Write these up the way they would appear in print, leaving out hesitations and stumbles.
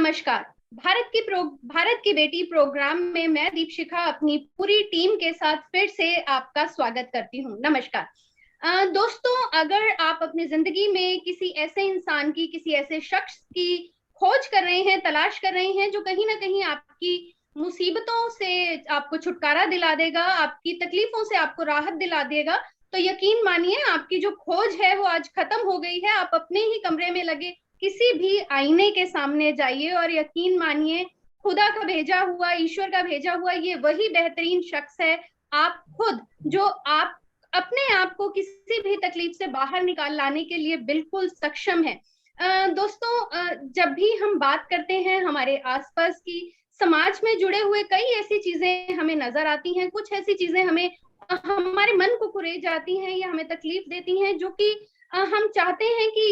नमस्कार। भारत की बेटी प्रोग्राम में मैं दीपशिखा अपनी पूरी टीम के साथ फिर से आपका स्वागत करती हूँ। नमस्कार। दोस्तों, अगर आप अपनी जिंदगी में किसी ऐसे इंसान की, किसी ऐसे शख्स की खोज कर रहे हैं, तलाश कर रहे हैं जो कहीं ना कहीं आपकी मुसीबतों से आपको छुटकारा दिला देगा, आपकी तकलीफों से आपको राहत दिला देगा, तो यकीन मानिए आपकी जो खोज है वो आज खत्म हो गई है। आप अपने ही कमरे में लगे किसी भी आईने के सामने जाइए और यकीन मानिए खुदा का भेजा हुआ, ईश्वर का भेजा हुआ ये वही बेहतरीन शख्स है, आप खुद, जो आप अपने आप को किसी भी तकलीफ से बाहर निकाल लाने के लिए बिल्कुल सक्षम है। दोस्तों, जब भी हम बात करते हैं हमारे आसपास की, समाज में जुड़े हुए कई ऐसी चीजें हमें नजर आती हैं, कुछ ऐसी चीजें हमें हमारे मन को कुरेद जाती हैं या हमें तकलीफ देती हैं, जो कि हम चाहते हैं कि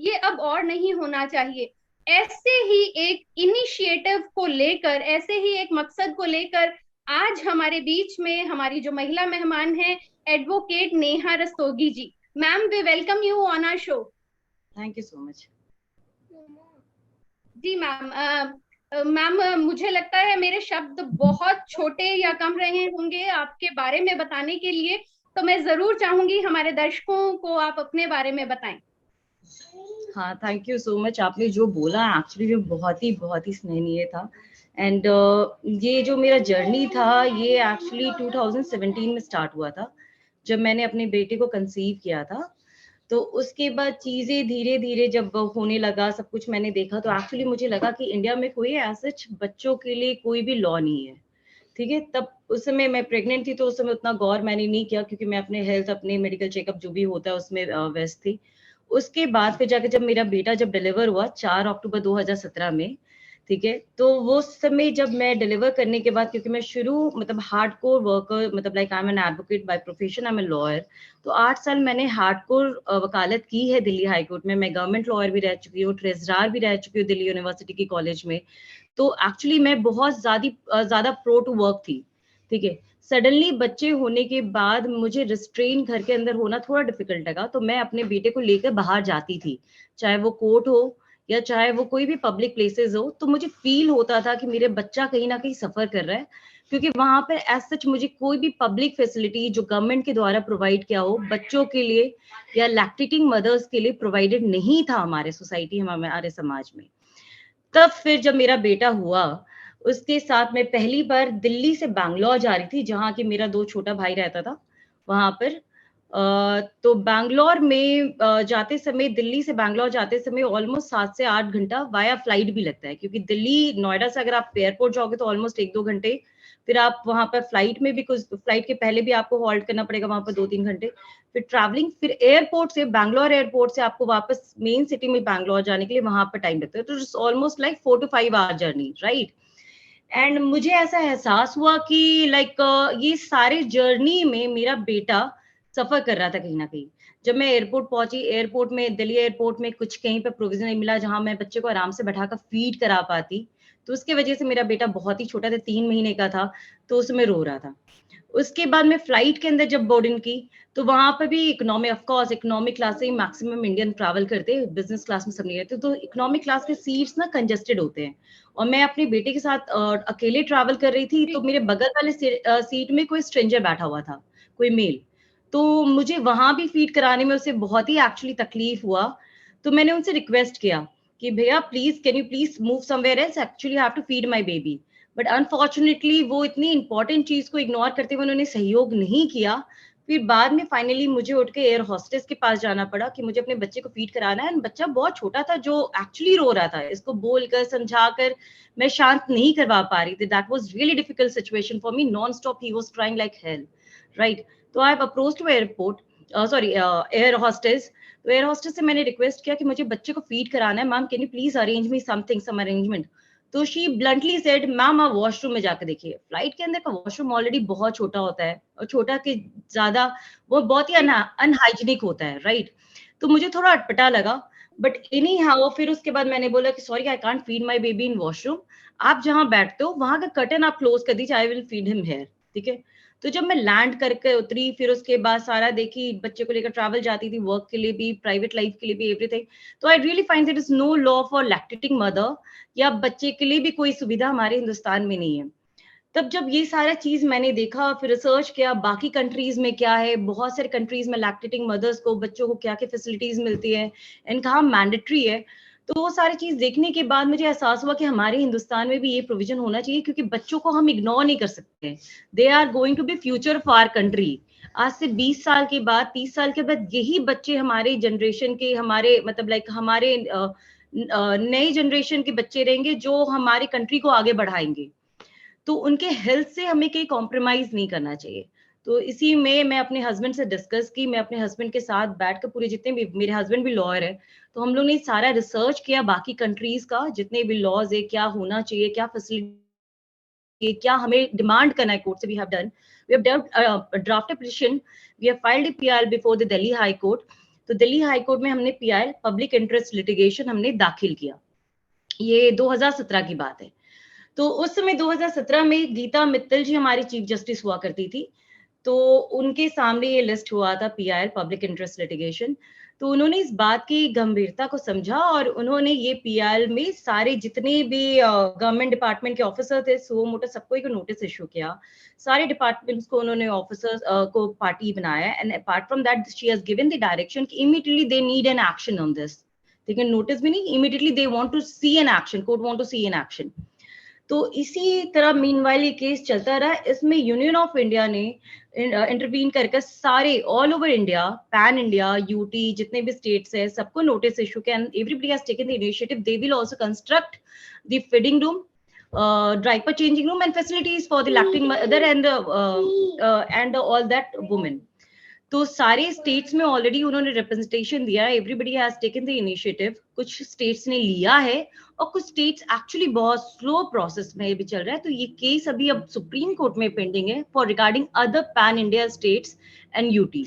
ये अब और नहीं होना चाहिए। ऐसे ही एक इनिशिएटिव को लेकर, ऐसे ही एक मकसद को लेकर आज हमारे बीच में हमारी जो महिला मेहमान है, advocate Neha Rastogi ji. Ma'am, we welcome you on our show. Thank you so much. जी मैम, मैम, मुझे लगता है मेरे शब्द बहुत छोटे या कम रहे होंगे आपके बारे में बताने के लिए, तो मैं जरूर चाहूंगी हमारे दर्शकों को आप अपने बारे में बताएं। हाँ, थैंक यू सो मच। आपने जो बोला एक्चुअली वो बहुत ही स्नेहनीय था। एंड ये जो मेरा जर्नी था ये एक्चुअली 2017 में स्टार्ट हुआ था, जब मैंने अपने बेटे को कंसीव किया था। तो उसके बाद चीज़ें धीरे धीरे जब होने लगा, सब कुछ मैंने देखा, तो एक्चुअली मुझे लगा कि इंडिया में कोई ऐसे बच्चों के लिए कोई भी लॉ नहीं है। ठीक है, तब उस समय मैं प्रेग्नेंट थी, तो उस समय उतना गौर मैंने नहीं किया, क्योंकि मैं अपने हेल्थ, अपने मेडिकल चेकअप जो भी होता है उसमें व्यस्त थी। उसके बाद फिर जाके जब मेरा बेटा जब डिलीवर हुआ 4 अक्टूबर 2017 में, ठीक है, तो वो समय जब मैं डिलीवर करने के बाद, क्योंकि मैं शुरू मतलब हार्डकोर वर्कर, मतलब like I am an advocate by profession, I am a lawyer. तो 8 साल मैंने हार्डकोर वकालत की है दिल्ली हाई कोर्ट में। मैं गवर्नमेंट लॉयर भी रह चुकी हूँ, ट्रेजरार भी रह चुकी हूँ दिल्ली यूनिवर्सिटी की कॉलेज में। तो एक्चुअली मैं बहुत ज्यादा प्रो टू वर्क थी। ठीक है, सडनली बच्चे होने के बाद मुझे रिस्ट्रेन घर के अंदर होना थोड़ा डिफिकल्ट लगा, तो मैं अपने बेटे को लेकर बाहर जाती थी, चाहे वो कोर्ट हो या चाहे वो कोई भी पब्लिक प्लेसेस हो। तो मुझे फील होता था कि मेरे बच्चा कहीं ना कहीं सफर कर रहा है, क्योंकि वहां पर एज सच मुझे कोई भी पब्लिक फैसिलिटी जो गवर्नमेंट के द्वारा प्रोवाइड किया हो बच्चों के लिए या लैक्टेटिंग मदर्स के लिए प्रोवाइडेड नहीं था हमारे सोसाइटी, हमारे समाज में। तब फिर जब मेरा बेटा हुआ, उसके साथ मैं पहली बार दिल्ली से बैंगलोर जा रही थी, जहाँ की मेरा 2 छोटा भाई रहता था वहां पर। तो बैंगलोर में जाते समय, दिल्ली से बैंगलोर जाते समय ऑलमोस्ट 7 से 8 घंटा वाया फ्लाइट भी लगता है, क्योंकि दिल्ली नोएडा से अगर आप एयरपोर्ट जाओगे तो ऑलमोस्ट 1-2 घंटे, फिर आप वहां पर फ्लाइट में भी, कुछ फ्लाइट के पहले भी आपको हॉल्ट करना पड़ेगा वहां पर 2-3 घंटे, फिर ट्रैवलिंग, फिर एयरपोर्ट से, बैंगलोर एयरपोर्ट से आपको वापस मेन सिटी में बैंगलोर जाने के लिए वहां पर टाइम लगता है। तो it's almost like 4 to 5 hour journey, right. And मुझे ऐसा एहसास हुआ कि लाइक ये सारे जर्नी में मेरा बेटा सफर कर रहा था कहीं ना कहीं। जब मैं एयरपोर्ट पहुंची, एयरपोर्ट में, दिल्ली एयरपोर्ट में कुछ कहीं पे प्रोविजन नहीं मिला जहां मैं बच्चे को आराम से बैठाकर फीड करा पाती, तो उसकी वजह से मेरा बेटा बहुत ही छोटा था, 3 महीने का था, तो उसमें रो रहा था। उसके बाद में फ्लाइट के अंदर जब बोर्डिंग की, तो वहां पर भी economy, of course economic class से ही मैक्सिमम इंडियन ट्रैवल करते हैं, बिजनेस क्लास में सब नहीं रहते, तो इकोनॉमिक क्लास के सीट्स ना कंजेस्टेड होते हैं। और मैं अपने बेटे के साथ अकेले ट्रैवल कर रही थी, तो मेरे बगल वाले सीट में कोई स्ट्रेंजर बैठा हुआ था, कोई मेल। तो मुझे वहां भी फीड कराने में उसे बहुत ही एक्चुअली तकलीफ हुआ। तो मैंने उनसे रिक्वेस्ट किया कि भैया please, can you please move somewhere else, actually have to feed my baby. But unfortunately वो इतनी इंपॉर्टेंट चीज को इग्नोर करते हुए उन्होंने सहयोग नहीं किया। फिर बाद में फाइनली मुझे उठ के एयर हॉस्टेस के पास जाना पड़ा कि मुझे अपने बच्चे को फीड कराना है। बच्चा बहुत छोटा था जो एक्चुअली रो रहा था, इसको बोलकर समझाकर मैं शांत नहीं करवा पा रही थी। That was really difficult situation for me, non stop he was trying like hell, right. तो I have approached to airport, sorry air hostess. तो एयर हॉस्टेस से मैंने रिक्वेस्ट किया कि मुझे बच्चे को फीड कराना है, ma'am can you please arrange me something, some arrangement. तो शी ब्लंटली सेड, मैम आप वॉशरूम में जाकर देखिए। फ्लाइट के अंदर का वॉशरूम ऑलरेडी बहुत छोटा होता है, और छोटा के ज्यादा वो बहुत ही अनहाइजीनिक होता है, राइट। तो मुझे थोड़ा अटपटा लगा, बट एनी हाउ फिर उसके बाद मैंने बोला कि sorry I can't feed my baby in washroom, आप जहां बैठते हो वहां का कर्टन आप क्लोज कर दीजिए, I will feed him hair, ठीक है। तो जब मैं लैंड करके उतरी, फिर उसके बाद सारा देखी, बच्चे को लेकर ट्रैवल जाती थी, वर्क के लिए भी, प्राइवेट लाइफ के लिए भी, एवरीथिंग। तो I really find there is no law for lactating mother, या बच्चे के लिए भी कोई सुविधा हमारे हिंदुस्तान में नहीं है। तब जब ये सारा चीज मैंने देखा, फिर रिसर्च किया बाकी कंट्रीज में क्या है, बहुत सारे कंट्रीज में लैक्टेटिंग मदर्स को, बच्चों को क्या क्या फैसिलिटीज मिलती है एंड कहाँ मैंडेटरी है। तो वो सारी चीज देखने के बाद मुझे एहसास हुआ कि हमारे हिंदुस्तान में भी ये प्रोविजन होना चाहिए, क्योंकि बच्चों को हम इग्नोर नहीं कर सकते। They are going to be future of our country. आज से 20 साल के बाद, 30 साल के बाद यही बच्चे हमारे जनरेशन के, हमारे मतलब लाइक हमारे नई जनरेशन के बच्चे रहेंगे जो हमारी कंट्री को आगे बढ़ाएंगे। तो उनके हेल्थ से हमें कहीं कॉम्प्रोमाइज नहीं करना चाहिए। तो इसी में मैं अपने हस्बैंड से डिस्कस की, मैं अपने हस्बैंड के साथ बैठकर पूरे जितने भी, मेरे हस्बैंड भी लॉयर है, तो हम लोग ने सारा रिसर्च किया बाकी कंट्रीज का, जितने भी लॉज है, क्या होना चाहिए, क्या फैसिलिटी, क्या हमें डिमांड करना है कोर्ट से। We have done, we have draft petition, we have filed a PIL before the Delhi high court. तो दिल्ली हाई कोर्ट में हमने पीआईएल, पब्लिक इंटरेस्ट लिटिगेशन, हमने दाखिल किया। ये 2017 की बात है। तो उस समय 2017 में गीता मित्तल जी हमारी चीफ जस्टिस हुआ करती थी। तो उनके सामने ये लिस्ट हुआ था पीआईएल, पब्लिक इंटरेस्ट लिटिगेशन। तो उन्होंने इस बात की गंभीरता को समझा और उन्होंने ये पीआईएल में सारे जितने भी गवर्नमेंट डिपार्टमेंट के ऑफिसर थे, सुओ मोटो, सबको एक नोटिस इशू किया। सारे डिपार्टमेंट्स को उन्होंने ऑफिसर्स को पार्टी बनाया, and apart from that she has given the direction कि immediately they need an action on this. लेकिन नोटिस भी नहीं, immediately they want to see an action, court want to see an action. तो इसी तरह meanwhile ये case चलता रहा। इसमें यूनियन ऑफ इंडिया ने इंटरवीन करके सारे all over India, pan India, UT, जितने भी स्टेट्स है, सबको नोटिस इशू किया, and everybody has taken the initiative. They will also construct the feeding room, diaper changing room and facilities for the lactating mother and all that women. तो सारे states में already उन्होंने representation दिया है, everybody has taken the initiative. कुछ states ने लिया है और कुछ स्टेट्स एक्चुअली बहुत स्लो प्रोसेस में भी चल रहा है। तो ये केस अभी अब सुप्रीम कोर्ट में पेंडिंग है for regarding other pan India states and UT.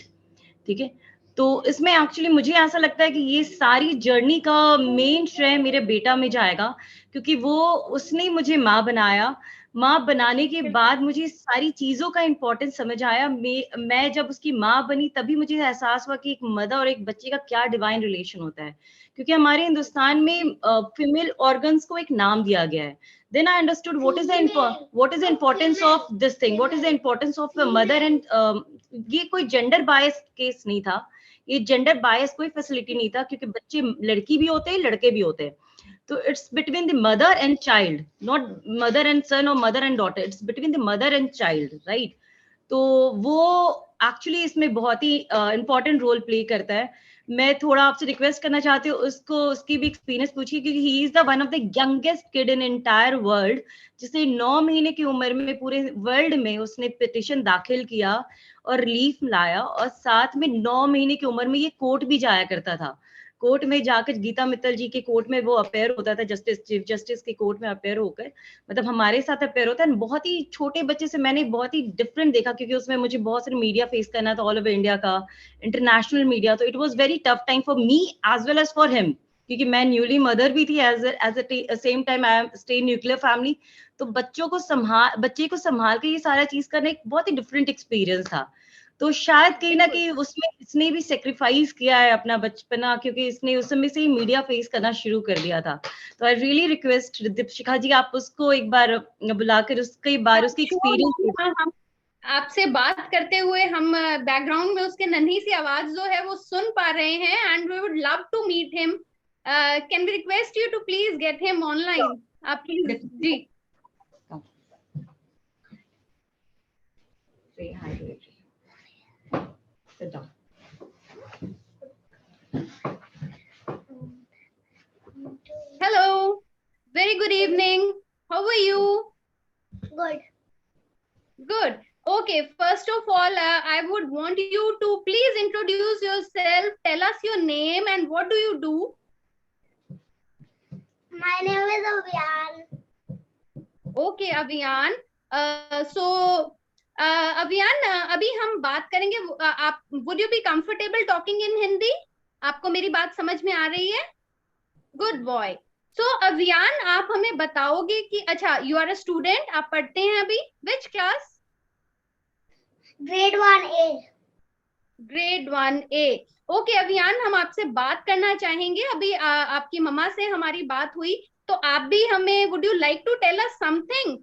ठीक है, तो इसमें एक्चुअली मुझे ऐसा लगता है कि ये सारी जर्नी का मेन श्रेय मेरे बेटा में जाएगा, क्योंकि वो, उसने मुझे माँ बनाया। माँ बनाने के बाद मुझे सारी चीजों का इंपॉर्टेंस समझ आया। मैं जब उसकी माँ बनी तभी मुझे एहसास हुआ कि एक मदर और एक बच्चे का क्या डिवाइन रिलेशन होता है, क्योंकि हमारे हिंदुस्तान में फीमेल ऑर्गन्स को एक नाम दिया गया है। Then I understood what is the importance of this thing, what is the importance of the mother and ये कोई जेंडर बायस केस नहीं था, ये जेंडर बायस कोई फैसिलिटी नहीं था, क्योंकि बच्चे लड़की भी होते हैं, लड़के भी होते हैं। तो it's between the mother and child, not mother and son और mother and daughter, it's between the mother and child, right. तो वो एक्चुअली इसमें बहुत ही इंपॉर्टेंट रोल प्ले करता है। मैं थोड़ा आपसे रिक्वेस्ट करना चाहती हूँ, उसको उसकी भी एक्सपीरियंस पूछिए, क्योंकि he is the one of the youngest kid in entire world, जिसने 9 महीने की उम्र में पूरे वर्ल्ड में उसने पिटिशन दाखिल किया और रिलीफ लाया, और साथ में 9 महीने की उम्र में ये कोर्ट भी जाया करता था। कोर्ट में जाकर गीता मित्तल जी के कोर्ट में वो अपेयर होता था, जस्टिस, चीफ जस्टिस के कोर्ट में अपेयर होकर, मतलब हमारे साथ अपेयर होता है। बहुत ही छोटे बच्चे से मैंने बहुत ही डिफरेंट देखा, क्योंकि उसमें मुझे बहुत सारे मीडिया फेस करना था, ऑल ओवर इंडिया का, इंटरनेशनल मीडिया। तो it was very tough time for me as well as for him, क्योंकि मैं न्यूली मदर भी थी, as a same time I am stay nuclear family. तो बच्चे को संभाल के ये सारा चीज करना एक बहुत ही डिफरेंट एक्सपीरियंस था। तो शायद कहीं ना कहीं उसमें इसने भी सेक्रीफाइस किया है अपना बचपना, क्योंकि इसने उस समय से ही मीडिया फेस करना शुरू कर दिया था। तो आई रियली रिक्वेस्ट दीपशिखा जी, आप उसको एक बार बुलाकर उसकी एक्सपीरियंस। आपसे बात करते हुए हम बैकग्राउंड में उसके नन्ही सी आवाज जो है वो सुन पा रहे हैं, and we would love to meet him. Can we request you to please get him online? आप प्लीज जी। Sit down. Hello, very good evening. How are you? Good. Good. Okay, first of all, I would want you to please introduce yourself. Tell us your name and what do you do? My name is Abhiyan. Okay, Abhiyan. Abhiyan, अभी हम बात करेंगे। आप would you be comfortable talking in Hindi? आपको मेरी बात समझ में आ रही है? Good boy. So Abhiyan, आप हमें बताओगे कि अच्छा, you are a student, आप पढ़ते हैं अभी which class? Grade 1A. Grade 1A। Okay अभियान, हम आपसे बात करना चाहेंगे। अभी आपकी मम्मा से हमारी बात हुई, तो आप भी हमें, would you like to tell us something?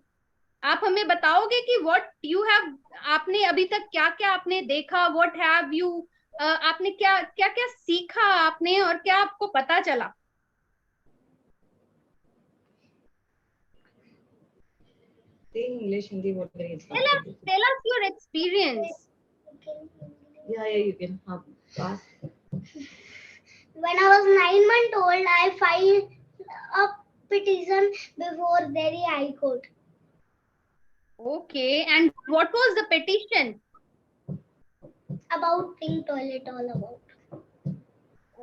आप हमें बताओगे कि व्हाट यू हैव, आपने अभी तक क्या क्या आपने देखा, व्हाट हैव यू, आपने क्या क्या क्या सीखा आपने, और क्या आपको पता चला? English, Hindi, whatever is Tell us your experience. Yeah, you can pass. When I was 9 months old, I filed a petition before Delhi High Court. Okay, and what was the petition? About pink toilet, all about.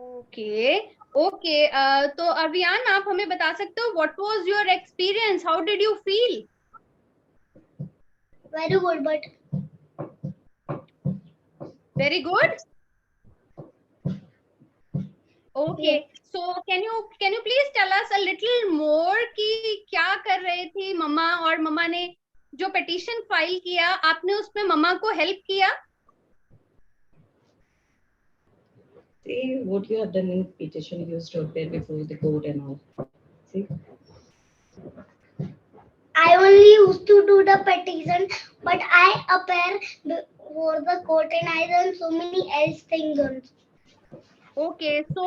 Okay, तो अभियान आप हमें बता सकते हो what was your experience? How did you feel? Very good, but Very good. Okay, so can you please tell us a little more कि क्या कर रहे थी मम्मा, और मम्मा ने जो petition फाइल किया, आपने उसमें मम्मा को हेल्प किया? See what you have done in petition. You stood there before the court and all. See. I only used to do the petition, but I appear before the court and I done so many else things. Okay, so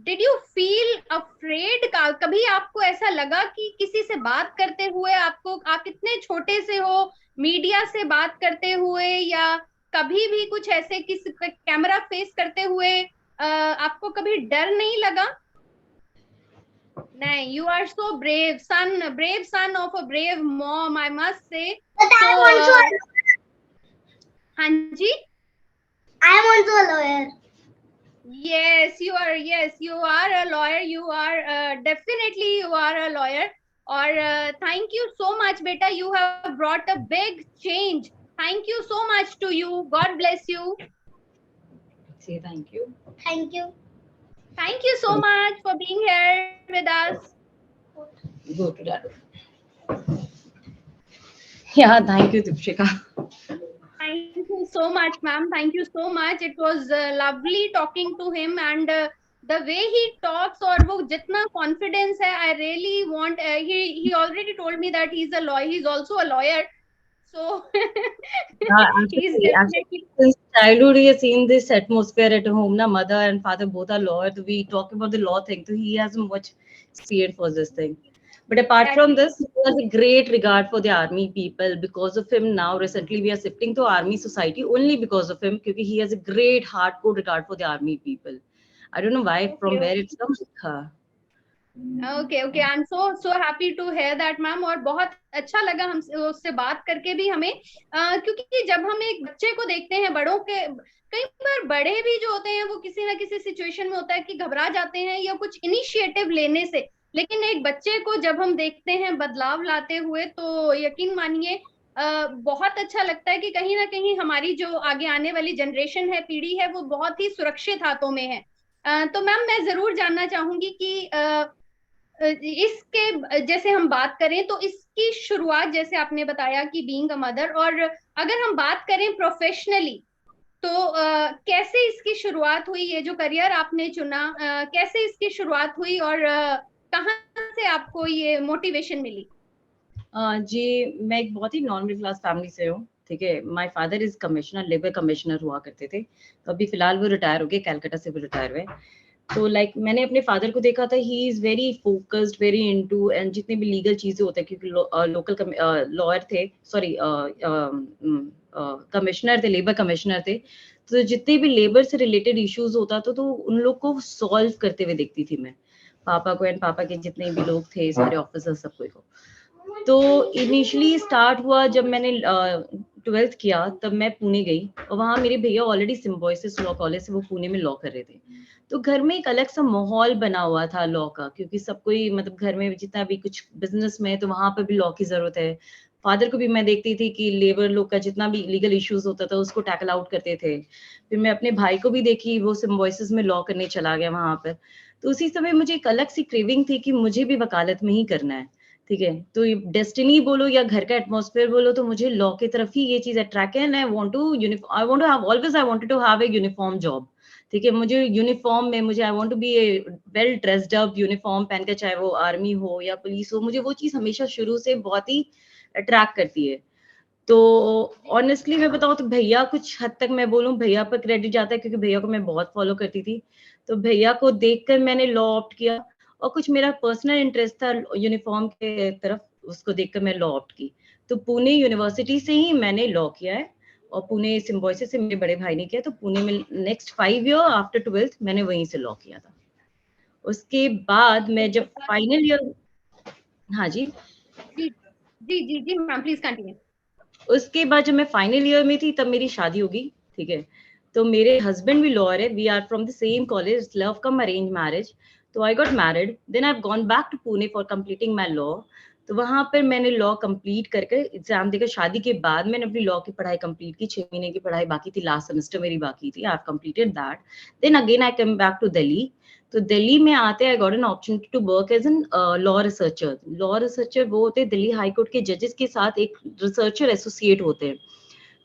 did you feel afraid? कभी आपको ऐसा लगा कि किसी से बात करते हुए आपको, आप इतने छोटे से हो, मीडिया से बात करते हुए, या कभी भी कुछ ऐसे किसी कैमरा फेस करते हुए आपको कभी डर नहीं लगा? नहीं, you are so brave son of a brave mom, I must say. But I am also. हाँ जी. I am also a lawyer. Yes, you are a lawyer. You are definitely you are a lawyer. और thank you so much, beta. You have brought a big change. Thank you so much to you. God bless you. Say thank you. Thank you. Thank you so much for being here with us. Go to that. Yeah, thank you, Dipshika. Thank you so much, ma'am. Thank you so much. It was lovely talking to him, and the way he talks, और वो जितना confidence है, I really want. He already told me that he's a lawyer. He's also a lawyer. So he's definitely. Since childhood, he has seen this atmosphere at home. Na mother and father both are lawyers. We talk about the law thing, so he has much experience for this thing. But apart from this, he has a great regard for the army people. Because of him, now recently we are shifting to army society only because of him, because he has a great hardcore regard for the army people. I don't know why, from where it comes. Okay, I'm so happy to hear that, ma'am. और बहुत अच्छा लगा हम उससे बात करके भी हमें, क्योंकि जब हम एक बच्चे को देखते हैं, बड़ों के कई बार बड़े भी जो होते हैं वो किसी ना किसी सिचुएशन में होता है कि घबरा जाते हैं या कुछ इनिशिएटिव लेने से, लेकिन एक बच्चे को जब हम देखते हैं बदलाव लाते हुए, तो यकीन मानिए बहुत अच्छा लगता है कि कहीं ना कहीं हमारी जो आगे आने वाली जनरेशन है, पीढ़ी है, वो बहुत ही सुरक्षित हाथों में है। तो मैम मैं जरूर जानना चाहूंगी कि इसके जैसे हम बात करें तो इसकी शुरुआत, जैसे आपने बताया कि बीइंग अ मदर, और अगर हम बात करें प्रोफेशनली, तो कैसे इसकी शुरुआत हुई? ये जो करियर आपने चुना, कैसे इसकी शुरुआत हुई, और कहाँ से आपको ये मोटिवेशन मिली? जी, मैं एक बहुत ही नॉन मिडिल क्लास फैमिली से हूँ। ठीक है, my father is commissioner, labour commissioner हुआ करते थे। तो अभी फिलहाल वो रिटायर हो गए, कलकत्ता से वो रिटायर हुए। तो लाइक मैंने अपने फादर को देखा था, he is very focused, very into, and जितने भी लीगल चीजें होते हैं, क्योंकि लोकल लॉयर थे, सॉरी कमिश्नर थे, लेबर कमिश्नर थे, तो जितने भी लेबर से रिलेटेड इश्यूज होता था, तो उन लोग को सॉल्व करते हुए देखती थी मैं, पापा को एंड पापा के जितने भी लोग थे, सारे ऑफिसर, सबको को। तो इनिशियली स्टार्ट हुआ जब मैंने 12th किया, तब मैं पुणे गई, और वहाँ मेरे भैया ऑलरेडी सिम्बोयसिस लॉ कॉलेज से वो पुणे में लॉ कर रहे थे। तो घर में एक अलग सा माहौल बना हुआ था लॉ का, क्योंकि सबको ही मतलब घर में जितना भी कुछ बिजनेस में है, तो वहां पर भी लॉ की जरूरत है। फादर को भी मैं देखती थी कि लेबर लोग का जितना भी लीगल इश्यूज होता था उसको टैकल आउट करते थे। फिर मैं अपने भाई को भी देखी, वो सिम्बोयसिस में लॉ करने चला गया वहां पर। तो उसी समय मुझे एक अलग सी क्रेविंग थी कि मुझे भी वकालत में ही करना है, ठीक है, तो डेस्टिनी बोलो या घर का एटमॉस्फेयर बोलो, तो मुझे लॉ की तरफ ही ये चीज अट्रैक्ट है, and I want to have always I wanted to have a uniform job. ठीक है, मुझे यूनिफॉर्म में मुझे I want to be a well dressed up, uniform पहन के, चाहे वो आर्मी हो या पुलिस हो, मुझे वो चीज हमेशा शुरू से बहुत ही अट्रैक्ट करती है। तो ऑनेस्टली मैं बताऊं तो भैया, कुछ हद तक मैं बोलूं भैया पर क्रेडिट जाता है, क्योंकि भैया को मैं बहुत फॉलो करती थी, तो भैया को देखकर मैंने लॉ ऑप्ट किया, और कुछ मेरा पर्सनल इंटरेस्ट था यूनिफॉर्म के तरफ, उसको देखकर मैं लॉ ऑप्ट की। तो पुणे यूनिवर्सिटी से ही मैंने लॉ किया है, और पुणे सिम्बोयसिस से मेरे बड़े भाई ने किया, तो पुणे में नेक्स्ट 5 ईयर आफ्टर 12th मैंने वहीं से लॉ किया था। उसके बाद मैं जब फाइनल ईयर, हाँ जी जी जी जी जी मैम, प्लीज कंटिन्यू। उसके बाद जब मैं फाइनल ईयर में थी तब मेरी शादी होगी। ठीक है, तो मेरे हस्बैंड भी लॉयर है, we are from the same college, love cum arrange marriage. तो I got married, then I have gone back to Pune for completing my law. तो वहां पर मैंने लॉ कंप्लीट करके एग्जाम देकर, शादी के बाद मैंने अपनी लॉ की पढ़ाई कंप्लीट की, 6 महीने की पढ़ाई बाकी थी, लास्ट सेमेस्टर मेरी बाकी थी, I have completed that. Then again I come back to Delhi. तो दिल्ली में आते I got an opportunity to work as an law researcher. Law researcher वो होते हैं दिल्ली हाई कोर्ट के जजेस के साथ एक रिसर्चर एसोसिएट होते हैं।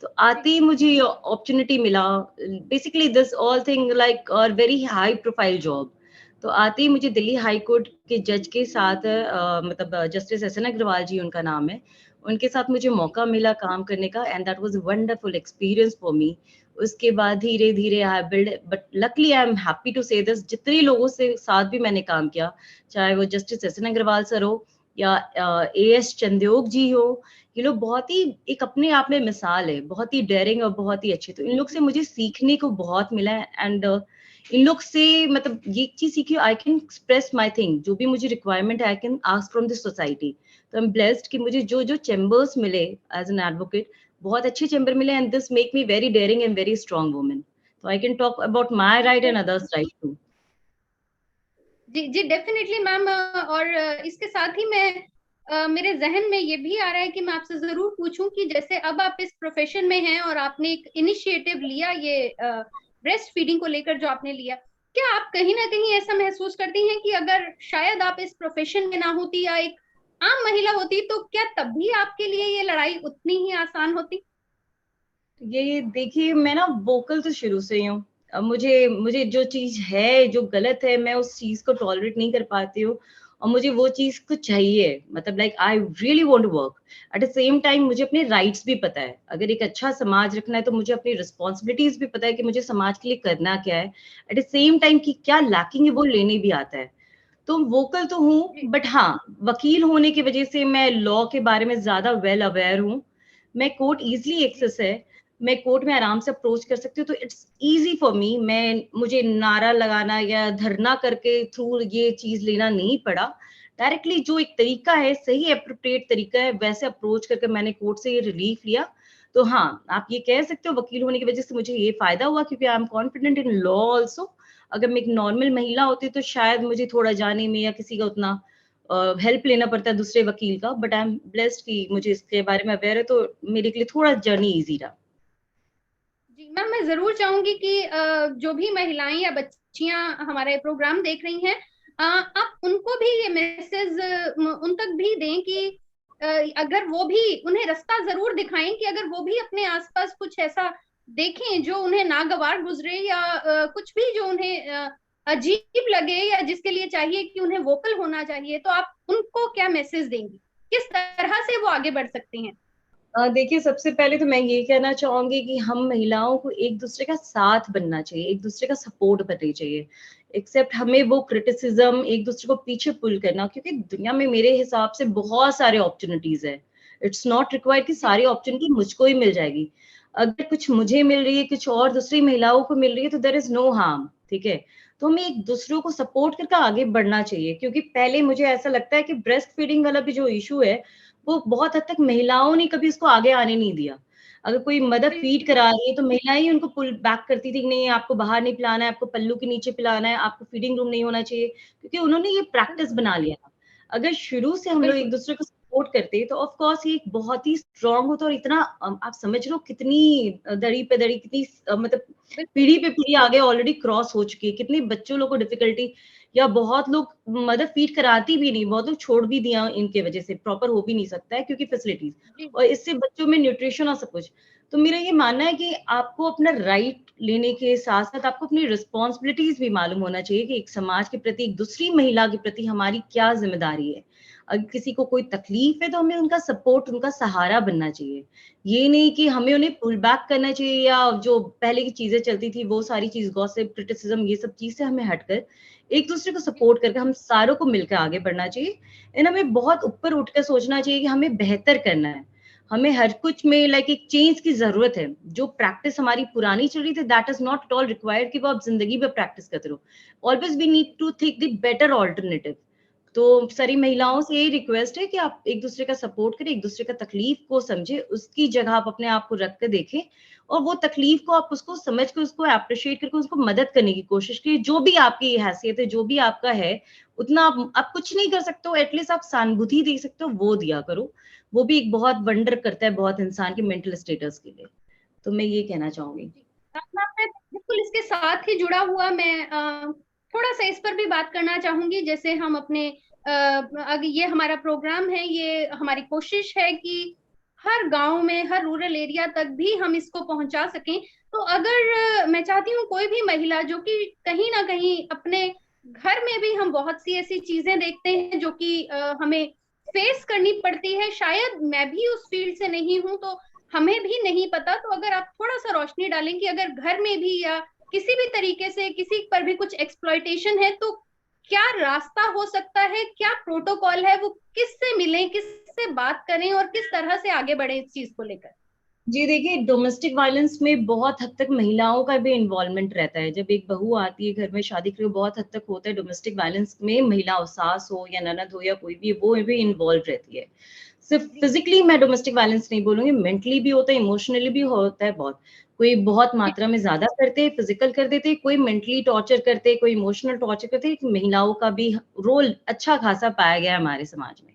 तो आते ही मुझे ये अपॉर्चुनिटी मिला, basically this all thing like very high profile job. तो आते ही मुझे दिल्ली हाई कोर्ट के जज के साथ मतलब जस्टिस एस एन अग्रवाल जी उनका नाम है, उनके साथ मुझे मौका मिला काम करने का, and that was wonderful experience for me. उसके बाद धीरे धीरे I build, but luckily I am happy to say this, जितने लोगों से साथ भी मैंने काम किया, चाहे वो justice S N Agarwal sir हो या ए एस चंद्योग जी हो, ये लोग बहुत ही एक अपने आप में मिसाल है, बहुत ही डेयरिंग और बहुत ही अच्छे। तो इन लोग से मुझे सीखने को बहुत मिला है, एंड इन लोग से मतलब ये चीज सीखी, I can express my thing, जो भी मुझे रिक्वायरमेंट है I can ask from this society. तो आई एम ब्लेस्ड कि मुझे जो जो चैम्बर्स मिले एज एन एडवोकेट, बहुत अच्छे चैम्बर मिले, and this make me very daring and very strong woman. तो I can talk about my right and others right too. जी जी डेफिनेटली मैम, और इसके साथ ही मैं मेरे जहन में ये भी आ रहा है कि मैं आपसे जरूर पूछूं कि जैसे अब आप इस प्रोफेशन में हैं और आपने एक इनिशिएटिव लिया, ये ब्रेस्ट फीडिंग को लेकर जो आपने लिया, क्या आप कहीं ना कहीं ऐसा महसूस करती हैं कि अगर शायद आप इस प्रोफेशन में ना होती या एक आम महिला होती, तो क्या तब भी आपके लिए ये लड़ाई उतनी ही आसान होती? ये देखिए, मैं ना वोकल तो शुरू से ही हूँ। अब मुझे मुझे जो चीज है जो गलत है, मैं उस चीज को टॉलरेट नहीं कर पाती हूँ, और मुझे वो चीज को चाहिए, मतलब like I really want to work. At the same time मुझे अपने राइट्स भी पता है, अगर एक अच्छा समाज रखना है तो मुझे अपनी रिस्पॉन्सिबिलिटीज भी पता है कि मुझे समाज के लिए करना क्या है। एट द सेम टाइम कि क्या लैकिंग है वो लेने भी आता है। तो वोकल तो हूँ, बट हाँ, वकील होने की वजह से मैं लॉ के बारे में ज्यादा वेल अवेयर हूँ। मैं कोर्ट इजिली एक्सेस है, मैं कोर्ट में आराम से अप्रोच कर सकती हूँ, तो इट्स इजी फॉर मी। मैं मुझे नारा लगाना या धरना करके थ्रू ये चीज लेना नहीं पड़ा, डायरेक्टली जो एक तरीका है, सही अप्रोप्रिएट तरीका है, वैसे अप्रोच करके मैंने कोर्ट से ये रिलीफ लिया। तो हाँ, आप ये कह सकते हो वकील होने की वजह से मुझे ये फायदा हुआ, क्योंकि I am confident in law also. अगर मैं एक नॉर्मल महिला होती तो शायद मुझे थोड़ा जाने में या किसी का उतना हेल्प लेना पड़ता है दूसरे वकील का, बट आई एम ब्लेस्ड कि मुझे इसके बारे में अवेयर है, तो मेरे लिए थोड़ा जर्नी इजी रहा। जी मैम, मैं जरूर चाहूंगी कि जो भी महिलाएं या बच्चियां हमारा प्रोग्राम देख रही हैं, आप उनको भी ये मैसेज उन तक भी दें कि अ, अगर वो भी, उन्हें रास्ता जरूर दिखाएं कि अगर वो भी अपने आसपास कुछ ऐसा देखें जो उन्हें नागवार गुजरे, या कुछ भी जो उन्हें अजीब लगे, या जिसके लिए चाहिए कि उन्हें वोकल होना चाहिए, तो आप उनको क्या मैसेज देंगी? किस तरह से वो आगे बढ़ सकती हैं? देखिए, सबसे पहले तो मैं ये कहना चाहूंगी कि हम महिलाओं को एक दूसरे का साथ बनना चाहिए, एक दूसरे का सपोर्ट बनना चाहिए, एक्सेप्ट हमें वो क्रिटिसिज्म एक दूसरे को पीछे पुल करना, क्योंकि दुनिया में मेरे हिसाब से बहुत सारे अपॉर्चुनिटीज है। इट्स नॉट रिक्वायर्ड कि सारी अपॉर्चुनिटी मुझको ही मिल जाएगी। अगर कुछ मुझे मिल रही है, कुछ और दूसरी महिलाओं को मिल रही है, तो देयर इज नो हार्म। ठीक है, तो हमें एक दूसरे को सपोर्ट करके आगे बढ़ना चाहिए, क्योंकि पहले मुझे ऐसा लगता है कि ब्रेस्ट फीडिंग वाला भी जो इशू है, वो बहुत हद तक महिलाओं ने कभी उसको आगे आने नहीं दिया। अगर कोई मदर फीड करा रही है तो महिलाएं ही उनको पुल बैक करती थी कि नहीं, आपको बाहर नहीं पिलाना है, आपको पल्लू के नीचे पिलाना है, आपको फीडिंग रूम नहीं होना चाहिए, क्योंकि उन्होंने ये प्रैक्टिस बना लिया था। अगर शुरू से हम लोग एक बिल्कुल दूसरे को सपोर्ट करते तो ऑफ कोर्स ये एक बहुत ही स्ट्रांग होता, और इतना आप समझ लो कितनी दड़ी पे दड़ी, कितनी मतलब बिल्कुल। पीढ़ी पे पीढ़ी आगे ऑलरेडी क्रॉस हो चुकी है, कितने बच्चों लोगों को डिफिकल्टी, या बहुत लोग मदर फीड कराती भी नहीं, बहुत लोग छोड़ भी दिया इनके वजह से, प्रॉपर हो भी नहीं सकता है क्योंकि फैसिलिटीज, और इससे बच्चों में न्यूट्रिशन और सब कुछ। तो मेरा ये मानना है कि आपको अपना राइट लेने के साथ साथ आपको अपनी रिस्पॉन्सिबिलिटीज भी मालूम होना चाहिए कि एक समाज के प्रति, एक दूसरी महिला के प्रति हमारी क्या जिम्मेदारी है। अगर किसी को कोई तकलीफ है तो हमें उनका सपोर्ट, उनका सहारा बनना चाहिए। ये नहीं कि हमें उन्हें पुल बैक करना चाहिए, या जो पहले की चीजें चलती थी वो सारी चीज, गॉसिप, क्रिटिसिज्म, ये सब चीज से हमें हटकर एक दूसरे को सपोर्ट करके हम सारों को मिलकर आगे बढ़ना चाहिए। एंड हमें बहुत ऊपर उठकर सोचना चाहिए कि हमें बेहतर करना है। हमें हर कुछ में लाइक एक चेंज की जरूरत है। जो प्रैक्टिस हमारी पुरानी चल रही थी, that is not at all required कि वो आप जिंदगी में प्रैक्टिस करते रहो। Always we need to think the better alternative. तो सारी महिलाओं से यही रिक्वेस्ट है कि आप एक दूसरे का सपोर्ट करें, एक दूसरे का तकलीफ को समझे, उसकी जगह आप अपने आप को रख कर देखें, और वो तकलीफ को आप उसको समझ कर, उसको अप्रिशिएट करके उसको मदद करने की कोशिश कीजिए। जो भी आपकी हैसियत है, जो भी आपका है, उतना आप कुछ नहीं कर सकते हो, एटलीस्ट आप सहानुभूति दे सकते हो, वो दिया करो। वो भी एक बहुत वंडर करता है बहुत इंसान के मेंटल स्टेटस के लिए। तो मैं ये कहना चाहूंगी। मैं बिल्कुल इसके साथ ही जुड़ा हुआ मैं थोड़ा सा इस पर भी बात करना चाहूंगी। जैसे हम अपने अगर ये हमारा प्रोग्राम है, ये हमारी कोशिश है कि हर गांव में, हर रूरल एरिया तक भी हम इसको पहुंचा सकें। तो अगर मैं चाहती हूँ कोई भी महिला जो कि कहीं ना कहीं अपने घर में भी, हम बहुत सी ऐसी चीजें देखते हैं जो कि हमें फेस करनी पड़ती है, शायद मैं भी उस फील्ड से नहीं हूं तो हमें भी नहीं पता। तो अगर आप थोड़ा सा रोशनी डालें कि अगर घर में भी या किसी भी तरीके से किसी पर भी कुछ एक्सप्लॉइटेशन है तो क्या रास्ता हो सकता है, क्या प्रोटोकॉल है, वो किससे मिलें, किससे बात करें और किस तरह से आगे बढ़े इस चीज को लेकर। जी देखिए, डोमेस्टिक वायलेंस में बहुत हद तक महिलाओं का भी इन्वॉल्वमेंट रहता है। जब एक बहू आती है घर में शादी करके, बहुत हद तक होता है डोमेस्टिक वायलेंस में, महिला हो, सास हो या ननद हो या कोई भी, वो भी इन्वॉल्व रहती है। सिर्फ फिजिकली मैं डोमेस्टिक वायलेंस नहीं बोलूंगी, मेंटली भी होता है, इमोशनली भी होता है बहुत। कोई बहुत मात्रा में ज्यादा करते, फिजिकल कर देते, कोई मेंटली टॉर्चर करते, कोई इमोशनल टॉर्चर करते। महिलाओं का भी रोल अच्छा खासा पाया गया है हमारे समाज में।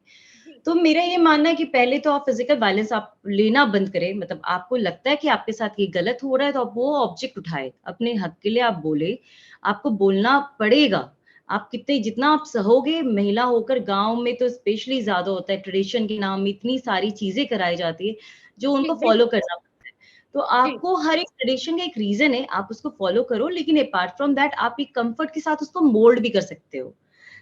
तो मेरा ये मानना है कि पहले तो आप फिजिकल वायलेंस आप लेना बंद करें। मतलब आपको लगता है कि आपके साथ ये गलत हो रहा है तो आप वो ऑब्जेक्ट उठाए, अपने हक के लिए आप बोले। आपको बोलना पड़ेगा। आप कितने, जितना आप सहोगे, महिला होकर गांव में तो स्पेशली ज्यादा होता है, ट्रेडिशन के नाम में इतनी सारी चीजें कराई जाती है जो उनको फॉलो करना पड़ता है। तो आपको हर एक ट्रेडिशन का एक रीजन है, आप उसको फॉलो करो, लेकिन अपार्ट फ्रॉम दैट आप एक कंफर्ट के साथ उसको मोल्ड भी कर सकते हो।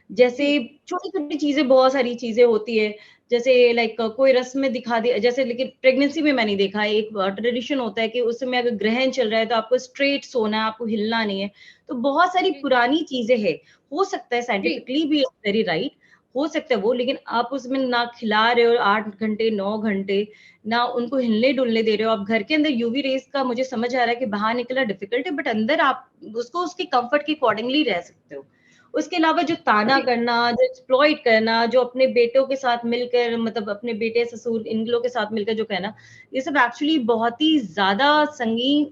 जैसे छोटी छोटी चीजें, बहुत सारी चीजें होती है, जैसे लाइक कोई रस्म में दिखा दिया, जैसे लेकिन प्रेगनेंसी में मैंने देखा है एक ट्रेडिशन होता है कि उस समय अगर ग्रहण चल रहा है तो आपको स्ट्रेट सोना है, आपको हिलना नहीं है। तो बहुत सारी पुरानी चीजें हैं। हो सकता है साइंटिफिकली भी वेरी राइट, हो सकता है वो, लेकिन आप उसमें ना खिला रहे हो 8 घंटे 9 घंटे, ना उनको हिलने डुलने दे रहे हो। आप घर के अंदर यूवी रेस का, मुझे समझ आ रहा है कि बाहर निकलना डिफिकल्ट है, बट अंदर आप उसको उसके कंफर्ट के अकॉर्डिंगली रह सकते हो। उसके अलावा जो ताना करना, जो एक्सप्लॉइट करना, जो अपने बेटों के साथ मिलकर, मतलब अपने बेटे ससुर इन लोगों के साथ मिलकर जो कहना, ये सब एक्चुअली बहुत ही ज्यादा संगीन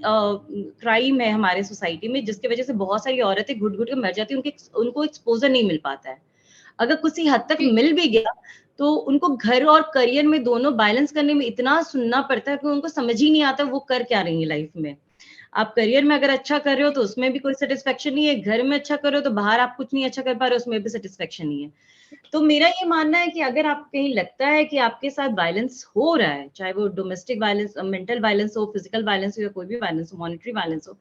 क्राइम है हमारे सोसाइटी में, जिसकी वजह से बहुत सारी औरतें घुट घुट के मर जाती है। उनको एक्सपोजर नहीं मिल पाता है। अगर किसी हद तक मिल भी गया तो उनको घर और करियर में दोनों बैलेंस करने में इतना सुनना पड़ता है कि उनको समझ ही नहीं आता वो कर क्या रही है लाइफ में। आप करियर में अगर अच्छा कर रहे हो तो उसमें भी कोई सेटिस्फेक्शन नहीं है, घर में अच्छा कर रहे हो तो बाहर आप कुछ नहीं अच्छा कर पा रहे हो, उसमें भी सेटिस्फेक्शन नहीं है। तो मेरा ये मानना है कि अगर आप कहीं लगता है कि आपके साथ वायलेंस हो रहा है, चाहे वो डोमेस्टिक वायलेंस, मेंटल वायलेंस हो, फिजिकल वायलेंस हो, या कोई भी वायलेंस हो, मॉनिटरी वायलेंस हो,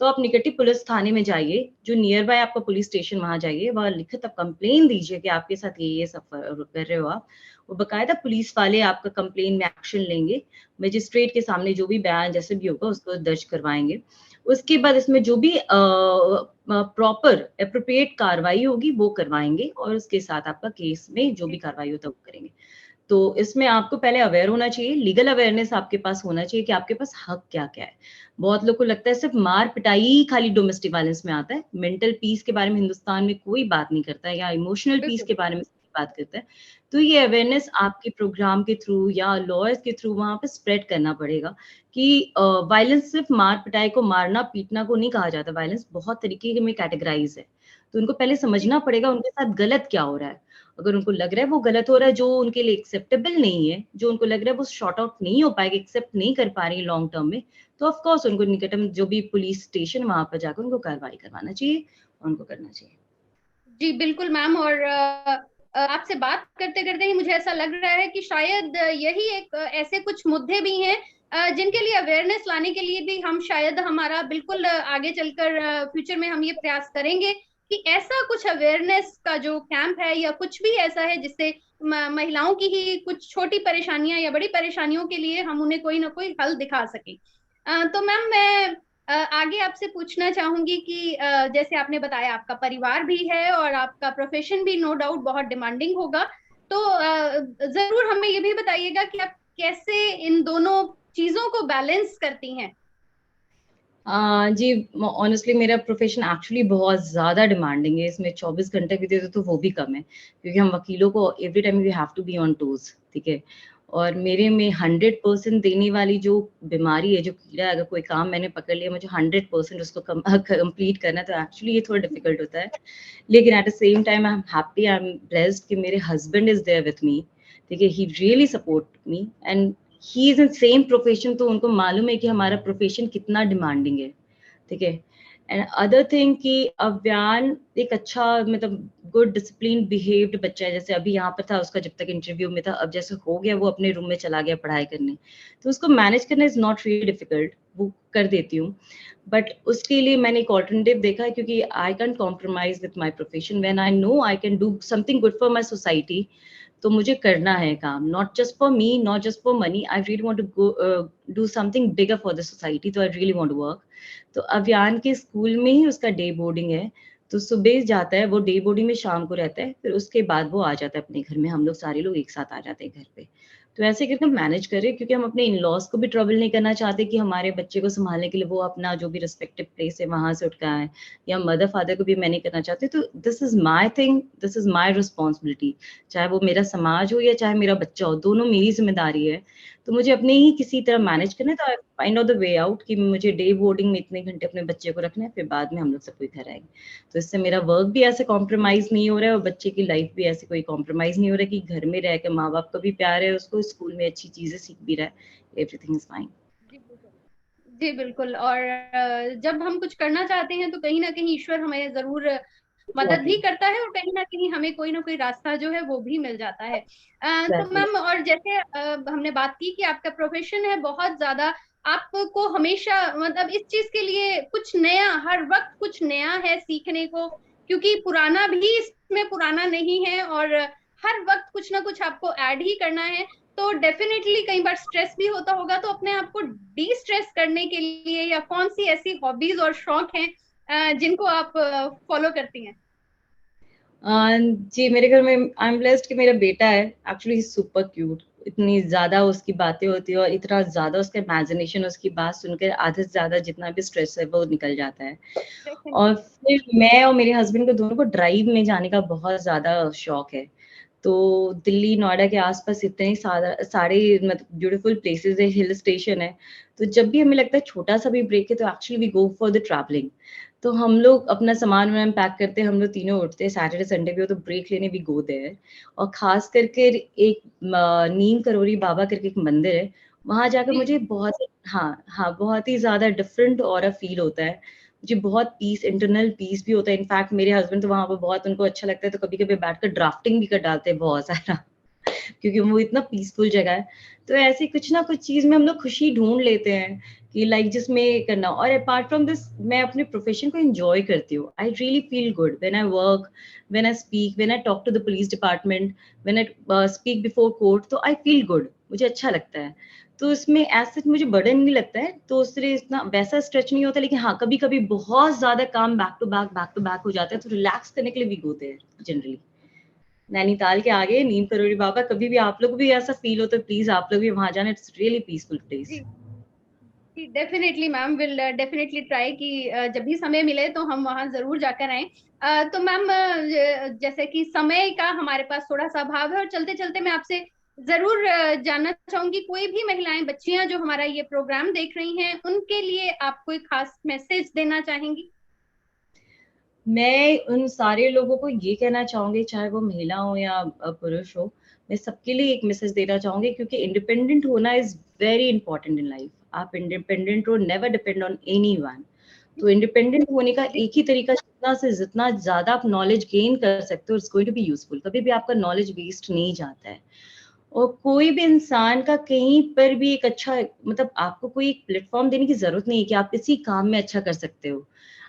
तो आप निकटि पुलिस थाने में जाइए, जो नियर बाय आपका पुलिस स्टेशन, वहां जाइए, वहां लिखित आप कंप्लेन दीजिए कि आपके साथ ये सफर कर रहे हो आप। वो बकायदा पुलिस वाले आपका कंप्लेन में एक्शन लेंगे, मजिस्ट्रेट के सामने जो भी बयान जैसे भी होगा उसको दर्ज करवाएंगे। उसके बाद इसमें जो भी प्रॉपर एप्रोप्रिएट कार्रवाई होगी वो करवाएंगे, और उसके साथ आपका केस में जो भी कार्रवाई होता है वो करेंगे। तो इसमें आपको पहले अवेयर होना चाहिए, लीगल अवेयरनेस आपके पास होना चाहिए कि आपके पास हक क्या क्या है। बहुत लोग को लगता है सिर्फ मार पिटाई ही खाली डोमेस्टिक वायलेंस में आता है, मेंटल पीस के बारे में हिंदुस्तान में कोई बात नहीं करता है, या इमोशनल पीस के बारे में बात करता है। तो ये अवेयरनेस आपके प्रोग्राम के थ्रू या लॉयर्स के थ्रू वहां पे स्प्रेड करना पड़ेगा कि वायलेंस सिर्फ मार पिटाई को, मारना पीटना को नहीं कहा जाता। वायलेंस बहुत तरीके में कैटेगराइज है, तो उनको पहले समझना पड़ेगा उनके साथ गलत क्या हो रहा है। अगर उनको लग रहा है वो गलत हो रहा है, जो उनके लिए एक्सेप्टेबल नहीं है, जो उनको लग रहा है वो शॉर्ट आउट नहीं हो पाएगा, एक्सेप्ट नहीं कर पा रही लॉन्ग टर्म में, तो ऑफ कोर्स उनको निकटतम जो भी पुलिस स्टेशन वहां पर जाकर उनको कार्रवाई करवाना चाहिए, उनको करना चाहिए। जी बिल्कुल मैम, और आपसे बात करते करते ही मुझे ऐसा लग रहा है कि शायद यही एक ऐसे कुछ मुद्दे भी हैं जिनके लिए अवेयरनेस लाने के लिए भी हम शायद हमारा बिल्कुल आगे चलकर फ्यूचर में हम ये प्रयास करेंगे कि ऐसा कुछ अवेयरनेस का जो कैंप है या कुछ भी ऐसा है जिससे महिलाओं की ही कुछ छोटी परेशानियां या बड़ी परेशानियों के लिए हम उन्हें कोई ना कोई हल दिखा सके। तो मैम मैं आगे आपसे पूछना चाहूंगी कि जैसे आपने बताया आपका परिवार भी है और आपका प्रोफेशन भी नो डाउट बहुत डिमांडिंग होगा, तो जरूर हमें ये भी बताइएगा कि आप कैसे इन दोनों चीजों को बैलेंस करती हैं। जी, ऑनेस्टली मेरा प्रोफेशन एक्चुअली बहुत ज़्यादा डिमांडिंग है। इसमें 24 घंटे भी दे दो तो वो भी कम है, क्योंकि हम वकीलों को every time we have to be on toes, ठीक है? और मेरे में 100% देने वाली जो बीमारी है, जो कीड़ा है, अगर कोई काम मैंने पकड़ लिया, मुझे 100% उसको कंप्लीट करना है, तो एक्चुअली ये थोड़ा डिफिकल्ट होता है। लेकिन at the same time I am happy, I am blessed कि मेरे husband is there with me, ठीक है? He really support me and he is in same profession, तो उनको मालूम है कि हमारा प्रोफेशन कितना डिमांडिंग है। ठीक है? एंड अदर थिंग कि अव्यान एक अच्छा मतलब गुड डिसिप्लिन बिहेव्ड बच्चा है। जैसे अभी यहाँ पर था, उसका जब तक इंटरव्यू में था, अब जैसे हो गया वो अपने रूम में चला गया पढ़ाई करने, तो उसको मैनेज करना इज नॉट रियली डिफिकल्ट, वो कर देती हूँ। बट उसके लिए मैंने एक ऑल्टरनेटिव देखा है, क्योंकि I can compromise with my profession when I know I can do something good for my society. तो मुझे करना है काम, not just for me, not just for money, I really want to go do something bigger for the society, तो I really want to work. तो अव्यान के school में ही उसका डे बोर्डिंग है, तो सुबह जाता है वो डे बोर्डिंग में, शाम को रहता है, फिर उसके बाद वो आ जाता है अपने घर में, हम लोग सारे लोग एक साथ आ जाते हैं घर पे। तो ऐसे करके हम मैनेज कर रहे हैं, क्योंकि हम अपने इन-लॉज़ को भी ट्रबल नहीं करना चाहते कि हमारे बच्चे को सँभालने के लिए वो अपना जो भी रिस्पेक्टिव प्लेस है वहाँ से उठ के आएँ, या मदर-फादर को भी मैं नहीं करना चाहती। तो this is my thing, this is my responsibility, चाहे वो मेरा समाज हो या चाहे मेरा बच्चा हो, दोनों मेरी ज़िम्मेदारी है। तो मुझे अपने ही किसी तरह मैनेज करना है, तो I find out the way out कि मुझे डे बोर्डिंग में इतने घंटे अपने बच्चे को रखना है, फिर बाद में हम लोग सब कोई घर आएँगे। तो इससे मेरा वर्क भी ऐसे कॉम्प्रोमाइज़ नहीं हो रहा है और बच्चे की लाइफ भी ऐसे कोई कॉम्प्रोमाइज़ नहीं हो रहा है, कि घर में रह के माँ-बाप का भी प्यार है उसको, स्कूल में अच्छी चीज़ें सीख भी रहा है, एवरीथिंग इज़ फाइन। जी बिल्कुल। जी बिल्कुल, और जब हम कुछ करना चाहते हैं तो कहीं ना कहीं ईश्वर हमें जरूर मदद भी एग्ज़ैक्टली, करता है और कहीं ना कोई रास्ता जो है वो भी मिल जाता है। तो एग्ज़ैक्टली। मैम, और जैसे हमने बात की कि आपका प्रोफेशन है बहुत ज्यादा, आपको हमेशा मतलब इस चीज के लिए कुछ नया, हर वक्त कुछ नया है सीखने को, क्योंकि पुराना भी इसमें पुराना नहीं है और हर वक्त कुछ ना कुछ आपको ऐड ही करना है। तो डेफिनेटली कई बार स्ट्रेस भी होता होगा, तो अपने आप को डी स्ट्रेस करने के लिए या कौन सी ऐसी हॉबीज और शौक हैं जिनको आप फॉलो करती हैं? जी, मेरे घर में आई एम ब्लेस्ड कि मेरा बेटा है, actually he is super cute. इतनी ज़्यादा उसकी बातें होती हैं और इतना ज़्यादा उसका इमेजिनेशन, उसकी बात सुनकर आधे से ज़्यादा जितना भी स्ट्रेस है वो निकल जाता है। और डेफिनेटली। फिर मैं और मेरे हस्बैंड को दोनों को ड्राइव में जाने का बहुत ज़्यादा शौक है। तो दिल्ली, नोएडा के आस-पास इतने सारे मतलब ब्यूटीफुल प्लेसेस है, हिल स्टेशन है। तो जब भी हमें लगता है छोटा-सा भी ब्रेक है, तो actually we go for the travelling. तो हम लोग अपना सामान-वामान पैक करते हैं, हम लोग तीनों उठते हैं, सैटरडे संडे भी हो तो ब्रेक लेने वी गो देयर। और ख़ास करके एक नीम करोली बाबा करके एक मंदिर है, वहाँ जाकर जी मुझे बहुत हाँ, हाँ, बहुत ही ज़्यादा डिफरेंट ऑरा फ़ील होता है। मुझे बहुत पीस, इंटरनल पीस भी होता है। इनफैक्ट मेरे हस्बैंड तो वहाँ पे बहुत उनको अच्छा लगता है, तो कभी-कभी बैठकर ड्राफ्टिंग भी कर डालते हैं बहुत सारा। क्योंकि वो इतना पीसफुल जगह है। तो ऐसे कुछ ना कुछ चीज़ में हम लोग खुशी ढूँढ लेते हैं कि लाइक जिसमें करना। और अपार्ट फ्रॉम दिस मैं अपने प्रोफ़ेशन को एन्जॉय करती हूँ। I really feel good when I work, when I speak, when I talk to the police department, when I speak before court, तो आई फ़ील गुड, मुझे अच्छा लगता है। तो इसमें एज़ सच मुझे बर्डन नहीं लगता है, तो उससे इतना वैसा स्ट्रेच नहीं होता, लेकिन हाँ, कभी-कभी बहुत ज़्यादा काम बैक टू बैक हो जाता है, तो रिलैक्स करने के लिए we go there generally. Nainital के आगे नीम करोली बाबा, कभी भी आप लोग को भी ऐसा फ़ील हो तो प्लीज़ आप लोग भी वहाँ जाना, इट्स रियली पीसफुल प्लेस। जी जी, definitely ma'am, will definitely try कि जब भी समय मिले तो हम वहां जरूर जाकर आए। तो मैम, जैसे कि समय का हमारे पास थोड़ा सा अभाव है और चलते चलते मैं आपसे जरूर जानना चाहूंगी, कोई भी महिलाएं, बच्चियां जो हमारा ये प्रोग्राम देख रही हैं, उनके लिए आप कोई खास मैसेज देना चाहेंगी? मैं उन सारे लोगों को ये कहना चाहूँगी, चाहे वो महिला हो या पुरुष हो, मैं सबके लिए एक मैसेज देना चाहूँगी, क्योंकि इंडिपेंडेंट होना is very important in life. आप इंडिपेंडेंट हो, नेवर डिपेंड ऑन एनीवन। तो इंडिपेंडेंट होने का एक ही तरीका, जितना से जितना ज्यादा आप नॉलेज गेन कर सकते हो, it's going to be useful. कभी भी आपका नॉलेज वेस्ट नहीं जाता है। और कोई भी इंसान का कहीं पर भी एक अच्छा, मतलब आपको कोई एक प्लेटफॉर्म देने की जरूरत नहीं है कि आप इसी काम में अच्छा कर सकते हो।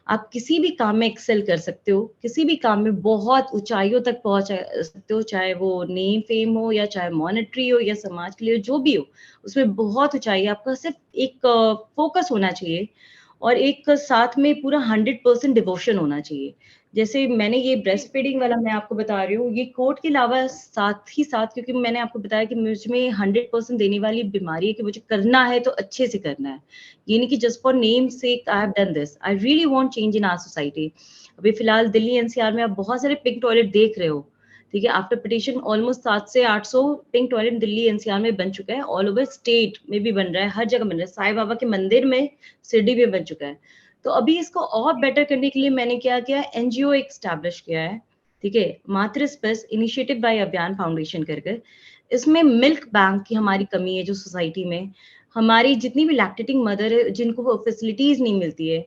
आप किसी भी काम में एक्सेल कर सकते हो, किसी भी काम में बहुत ऊंचाइयों तक पहुंच सकते हो, चाहे वो नेम फेम हो या चाहे मॉनेटरी हो या समाज के लिए जो भी हो, उसमें बहुत ऊंचाई है। आपका सिर्फ एक फोकस होना चाहिए और एक साथ में पूरा 100% डिवोशन होना चाहिए। जैसे मैंने ये ब्रेस्ट फीडिंग वाला मैं आपको बता रही हूँ, ये कोर्ट के अलावा साथ ही साथ, क्योंकि मैंने आपको बताया कि मुझ में 100% देने वाली बीमारी है कि मुझे करना है तो अच्छे से करना है। ये नहीं कि just for name sake I have done this, I really want change in our society. अभी फिलहाल दिल्ली एनसीआर में आप बहुत सारे पिंक टॉयलेट देख रहे हो, ठीक है। आफ्टर पिटिशन ऑलमोस्ट 700 से 800 पिंक टॉयलेट दिल्ली एनसीआर में बन चुका है। ऑल ओवर स्टेट में भी बन रहा है, हर जगह बन रहा है। साईं बाबा के मंदिर में शिरडी में बन चुका है। तो अभी इसको और बेटर करने के लिए मैंने क्या किया, एनजीओ एक स्टैब्लिश किया है, ठीक है, मातृ स्पेस इनिशिएटिव बाय अभियान फाउंडेशन करके। इसमें मिल्क बैंक की हमारी कमी है जो सोसाइटी में, हमारी जितनी भी लैक्टेटिंग मदर है जिनको फैसिलिटीज नहीं मिलती है,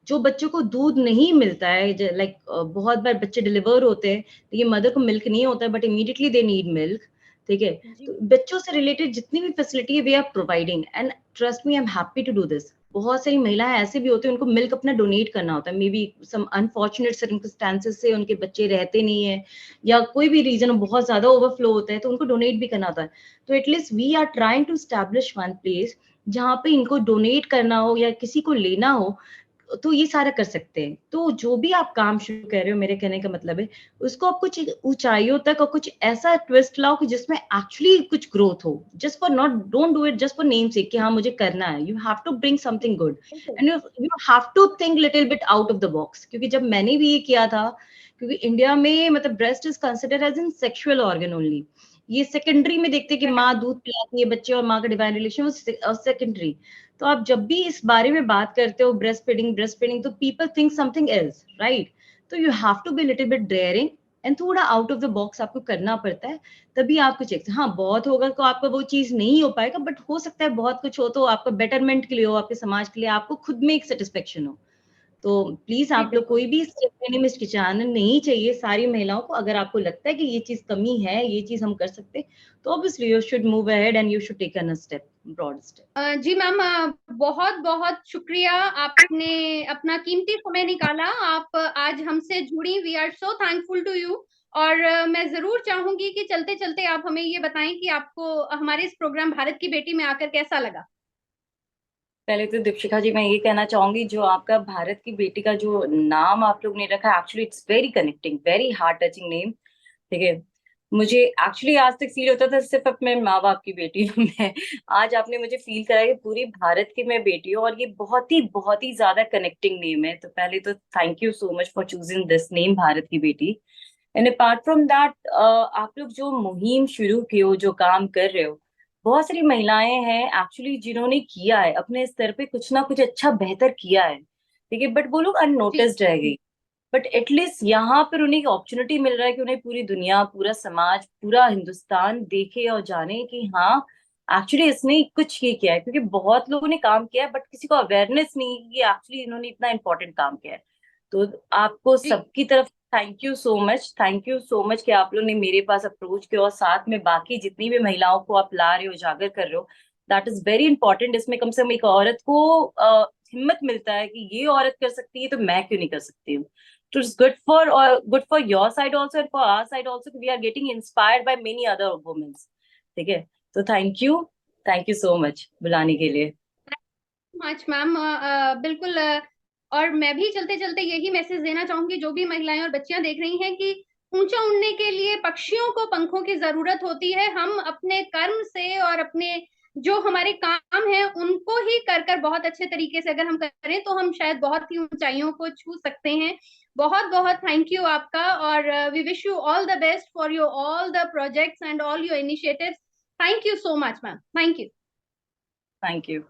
जो बच्चों को दूध नहीं मिलता है, लाइक बहुत बार बच्चे डिलीवर होते हैं लेकिन मदर को मिल्क नहीं होता है, but immediately they need milk, ठीक है। तो बच्चों से रिलेटेड जितनी भी फैसिलिटी है we are providing, and trust me I am happy to do this. बहुत सारी महिलाएं ऐसे भी होती हैं उनको मिल्क अपना डोनेट करना होता है, may be some unfortunate circumstances से उनके बच्चे रहते नहीं है या कोई भी रीजन बहुत ज्यादा ओवरफ्लो होता है तो उनको डोनेट भी करना होता है। तो at least we are trying to establish one place जहाँ पे इनको डोनेट करना हो या किसी को लेना हो तो ये सारा कर सकते हैं। तो जो भी आप काम शुरू कर रहे हो, मेरे कहने का मतलब है उसको आप कुछ ऊंचाइयों तक और कुछ ऐसा ट्विस्ट लाओ कि जिसमें एक्चुअली कुछ ग्रोथ हो। Just for not, don't do it just for name से कि हाँ मुझे करना है। You have to bring something good and you have to think little bit out of the box. क्योंकि जब मैंने भी ये किया था, क्योंकि इंडिया में मतलब breast is considered as in sexual organ only. ये सेकेंडरी में देखते हैं कि माँ दूध पिलाती है बच्चे और माँ का डिवाइन रिलेशन, सेकेंडरी। तो आप जब भी इस बारे में बात करते हो ब्रेस्ट फीडिंग तो people think something else, right. तो you have to be little bit daring and थोड़ा आउट ऑफ द बॉक्स आपको करना पड़ता है, तभी आप कुछ हाँ बहुत होगा तो आपका वो चीज नहीं हो पाएगा, बट हो सकता है बहुत कुछ हो तो आपका बेटरमेंट के लिए हो, आपके समाज के लिए, आपको खुद में एक सेटिस्फेक्शन हो। तो प्लीज आप लोग कोई भी स्टेप लेने में हिचकिचाना नहीं चाहिए सारी महिलाओं को। अगर आपको लगता है कि ये चीज कमी है, ये चीज हम कर सकते हैं, तो obviously you should move ahead and you should take a step, broad step. जी मैम, बहुत बहुत शुक्रिया, आपने अपना कीमती समय निकाला, आप आज हमसे जुड़ी। We are so thankful to you. और मैं जरूर चाहूंगी कि चलते चलते आप हमें ये बताएं कि आपको हमारे इस प्रोग्राम भारत की बेटी में आकर कैसा लगा। पहले तो दीपशिखा जी मैं ये कहना चाहूंगी, जो आपका भारत की बेटी का जो नाम आप लोग ने रखा है, actually it's very connecting, very heart touching name, ठीक है। मुझे एक्चुअली आज तक फील होता था सिर्फ अपने माँ बाप की बेटी हूँ मैं। आज आपने मुझे फील कराया कि पूरी भारत की मैं बेटी हूँ, और ये बहुत ही ज्यादा कनेक्टिंग नेम है। तो पहले तो thank you so much for choosing this name, Bharat की बेटी। एंड अपार्ट फ्रॉम दैट, आप लोग जो मुहिम शुरू की हो, जो काम कर रहे हो, बहुत सारी महिलाएं हैं एक्चुअली जिन्होंने किया है अपने स्तर पे कुछ ना कुछ अच्छा बेहतर किया है, ठीक है, बट वो लोग जी अननोटिस्ड रह गई। बट एटलीस्ट यहाँ पर उन्हें एक अपॉर्चुनिटी मिल रहा है कि उन्हें पूरी दुनिया, पूरा समाज, पूरा हिंदुस्तान देखे और जाने कि हाँ एक्चुअली इसने कुछ ये किया है। क्योंकि बहुत लोगों ने काम किया है बट किसी को अवेयरनेस नहीं है कि एक्चुअली इन्होंने इतना इंपॉर्टेंट काम किया है। तो आपको जी सबकी तरफ thank you so much, thank you so much कि आप लोग ने मेरे पास अप्रोच किया और साथ में बाकी जितनी भी महिलाओं को आप ला रहे हो, उजागर कर रहे हो। That is very important. इसमें कम से कम एक औरत को हिम्मत मिलता है कि ये औरत कर सकती है तो मैं क्यों नहीं कर सकती हूँ। So it's good for your side also and for our side also. We are getting inspired by many other women. ठीक है, तो थैंक यू सो मच बुलाने के लिए। मच मैम, बिल्कुल। और मैं भी चलते चलते यही मैसेज देना चाहूंगी जो भी महिलाएं और बच्चियां देख रही हैं कि ऊंचा उड़ने के लिए पक्षियों को पंखों की जरूरत होती है। हम अपने कर्म से और अपने जो हमारे काम है उनको ही कर कर बहुत अच्छे तरीके से अगर हम करें तो हम शायद बहुत ही ऊंचाइयों को छू सकते हैं। बहुत बहुत थैंक यू आपका, और we wish you all the best for your all the projects and all your initiatives. Thank you so much ma'am, thank you. Thank you.